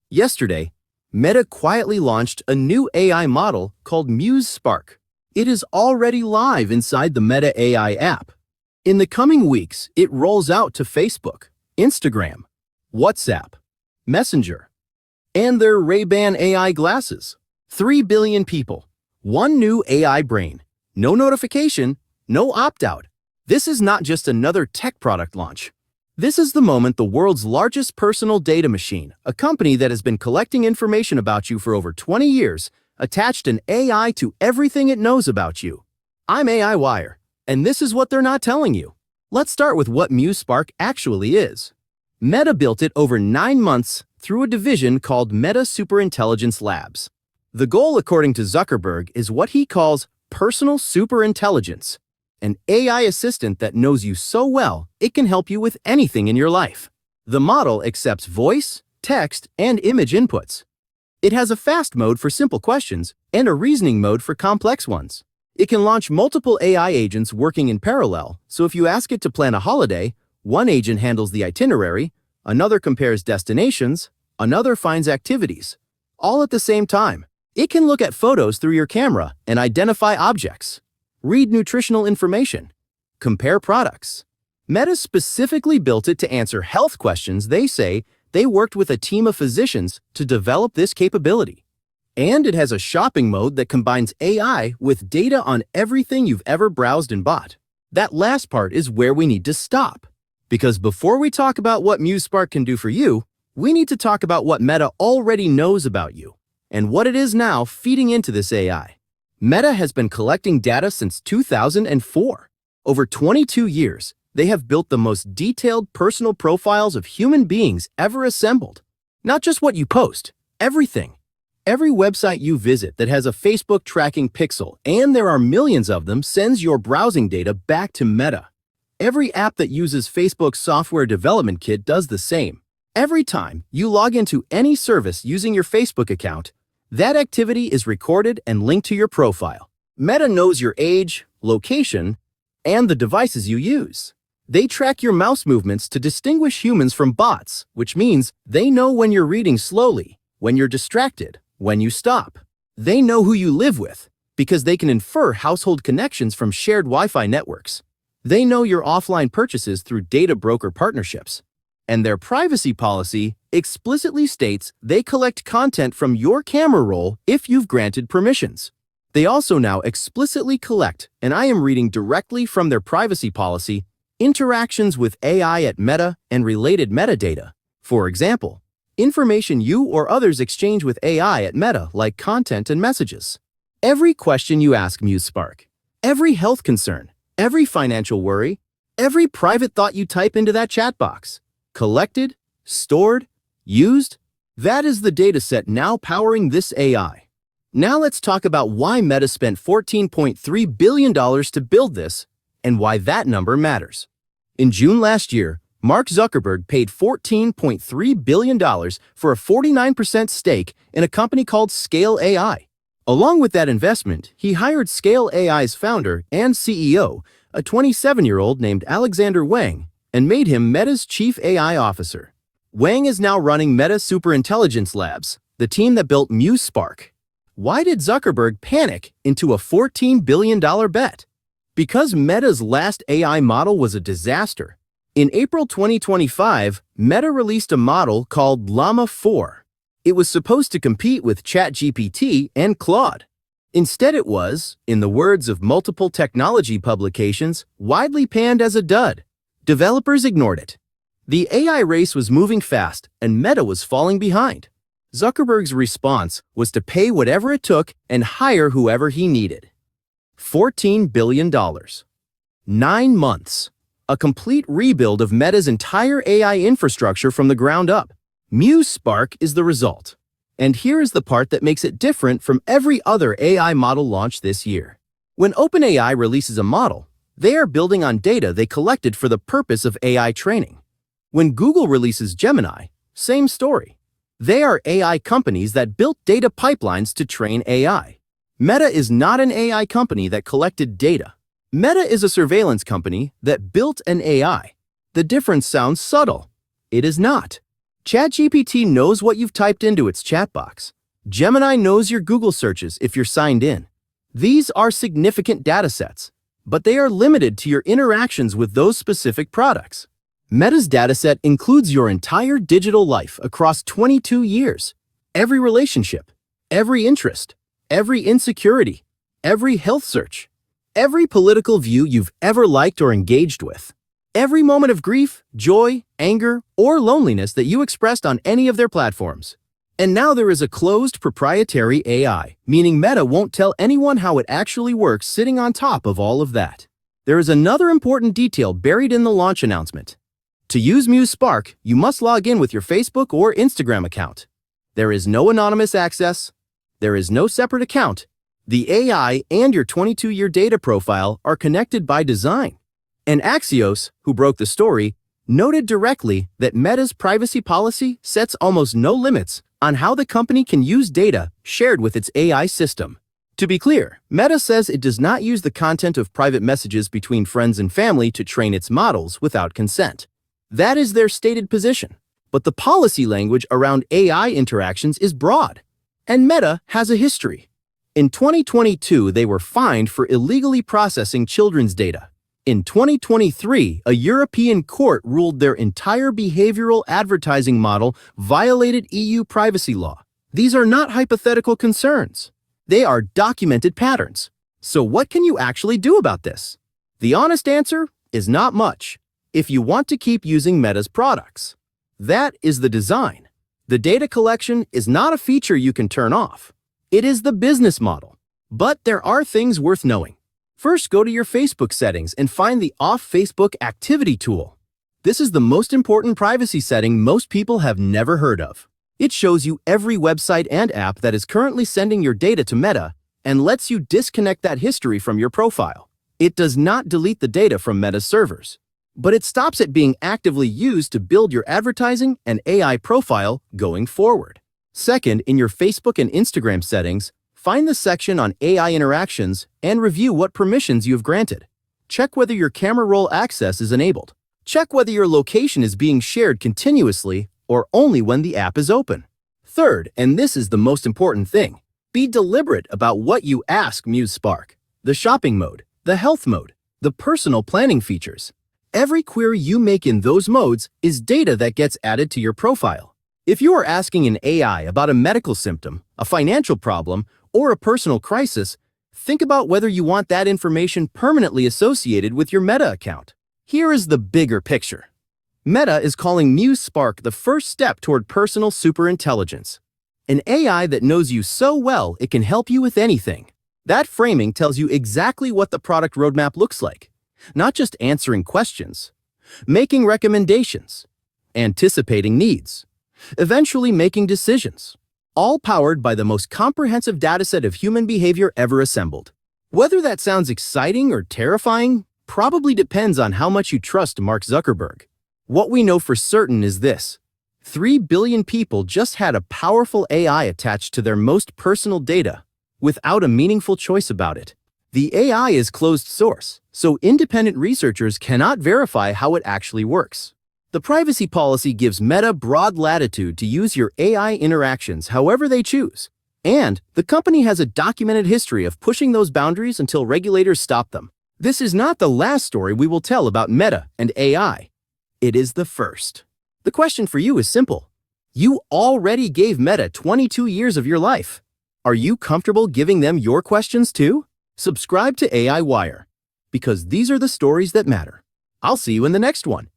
Yesterday, Meta quietly launched a new AI model called Muse Spark. It is already live inside the Meta AI app. In the coming weeks, it rolls out to Facebook, Instagram, WhatsApp, Messenger, and their Ray-Ban AI glasses. 3 billion people. One new AI brain. No notification, no opt-out. This is not just another tech product launch. This is the moment the world's largest personal data machine, a company that has been collecting information about you for over 20 years, attached an AI to everything it knows about you. I'm AI Wire, and this is what they're not telling you. Let's start with what Muse Spark actually is. Meta built it over 9 months through a division called Meta Superintelligence Labs. The goal, according to Zuckerberg, is what he calls personal superintelligence. An AI assistant that knows you so well, it can help you with anything in your life. The model accepts voice, text, and image inputs. It has a fast mode for simple questions and a reasoning mode for complex ones. It can launch multiple AI agents working in parallel, so if you ask it to plan a holiday, one agent handles the itinerary, another compares destinations, another finds activities, all at the same time. It can look at photos through your camera and identify objects. Read nutritional information. Compare products. Meta specifically built it to answer health questions. They say they worked with a team of physicians to develop this capability. And it has a shopping mode that combines AI with data on everything you've ever browsed and bought. That last part is where we need to stop. Because before we talk about what Muse Spark can do for you, we need to talk about what Meta already knows about you and what it is now feeding into this AI. Meta has been collecting data since 2004. Over 22 years, they have built the most detailed personal profiles of human beings ever assembled. Not just what you post, everything. Every website you visit that has a Facebook tracking pixel, and there are millions of them, sends your browsing data back to Meta. Every app that uses Facebook's software development kit does the same. Every time you log into any service using your Facebook account, that activity is recorded and linked to your profile. Meta knows your age, location, and the devices you use. They track your mouse movements to distinguish humans from bots, which means they know when you're reading slowly, when you're distracted, when you stop. They know who you live with, because they can infer household connections from shared Wi-Fi networks. They know your offline purchases through data broker partnerships. And their privacy policy explicitly states they collect content from your camera roll if you've granted permissions. They also now explicitly collect, and I am reading directly from their privacy policy, interactions with AI at Meta and related metadata. For example, information you or others exchange with AI at Meta, like content and messages. Every question you ask Muse Spark, every health concern, every financial worry, every private thought you type into that chat box, collected, stored, used, that is the dataset now powering this AI. Now let's talk about why Meta spent $14.3 billion to build this and why that number matters. In June last year, Mark Zuckerberg paid $14.3 billion for a 49% stake in a company called Scale AI. Along with that investment, he hired Scale AI's founder and CEO, a 27-year-old named Alexander Wang, and made him Meta's chief AI officer. Wang is now running Meta Superintelligence Labs, the team that built Muse Spark. Why did Zuckerberg panic into a $14 billion bet? Because Meta's last AI model was a disaster. In April 2025, Meta released a model called Llama 4. It was supposed to compete with ChatGPT and Claude. Instead, it was, in the words of multiple technology publications, widely panned as a dud. Developers ignored it. The AI race was moving fast, and Meta was falling behind. Zuckerberg's response was to pay whatever it took and hire whoever he needed. $14 billion. 9 months. A complete rebuild of Meta's entire AI infrastructure from the ground up. Muse Spark is the result. And here is the part that makes it different from every other AI model launched this year. When OpenAI releases a model, they are building on data they collected for the purpose of AI training. When Google releases Gemini, same story. They are AI companies that built data pipelines to train AI. Meta is not an AI company that collected data. Meta is a surveillance company that built an AI. The difference sounds subtle. It is not. ChatGPT knows what you've typed into its chat box. Gemini knows your Google searches if you're signed in. These are significant datasets, but they are limited to your interactions with those specific products. Meta's dataset includes your entire digital life across 22 years. Every relationship, every interest, every insecurity, every health search, every political view you've ever liked or engaged with, every moment of grief, joy, anger, or loneliness that you expressed on any of their platforms. And now there is a closed proprietary AI, meaning Meta won't tell anyone how it actually works sitting on top of all of that. There is another important detail buried in the launch announcement. To use Muse Spark, you must log in with your Facebook or Instagram account. There is no anonymous access. There is no separate account. The AI and your 22-year data profile are connected by design. And Axios, who broke the story, noted directly that Meta's privacy policy sets almost no limits on how the company can use data shared with its AI system. To be clear, Meta says it does not use the content of private messages between friends and family to train its models without consent. That is their stated position. But the policy language around AI interactions is broad, and Meta has a history. In 2022, they were fined for illegally processing children's data. In 2023, a European court ruled their entire behavioral advertising model violated EU privacy law. These are not hypothetical concerns. They are documented patterns. So what can you actually do about this? The honest answer is not much, if you want to keep using Meta's products. That is the design. The data collection is not a feature you can turn off. It is the business model. But there are things worth knowing. First, go to your Facebook settings and find the Off Facebook Activity tool. This is the most important privacy setting most people have never heard of. It shows you every website and app that is currently sending your data to Meta and lets you disconnect that history from your profile. It does not delete the data from Meta's servers, but it stops it being actively used to build your advertising and AI profile going forward. Second, in your Facebook and Instagram settings, find the section on AI interactions and review what permissions you have granted. Check whether your camera roll access is enabled. Check whether your location is being shared continuously or only when the app is open. Third, and this is the most important thing, be deliberate about what you ask Muse Spark. The shopping mode, the health mode, the personal planning features. Every query you make in those modes is data that gets added to your profile. If you are asking an AI about a medical symptom, a financial problem, or a personal crisis, think about whether you want that information permanently associated with your Meta account. Here is the bigger picture. Meta is calling Muse Spark the first step toward personal superintelligence, an AI that knows you so well it can help you with anything. That framing tells you exactly what the product roadmap looks like, not just answering questions, making recommendations, anticipating needs, eventually making decisions. All powered by the most comprehensive dataset of human behavior ever assembled. Whether that sounds exciting or terrifying probably depends on how much you trust Mark Zuckerberg. What we know for certain is this: 3 billion people just had a powerful AI attached to their most personal data without a meaningful choice about it. The AI is closed source, so independent researchers cannot verify how it actually works. The privacy policy gives Meta broad latitude to use your AI interactions however they choose, and the company has a documented history of pushing those boundaries until regulators stop them. This is not the last story we will tell about Meta and AI. It is the first. The question for you is simple. You already gave Meta 22 years of your life. Are you comfortable giving them your questions too? Subscribe to AI Wire, because these are the stories that matter. I'll see you in the next one.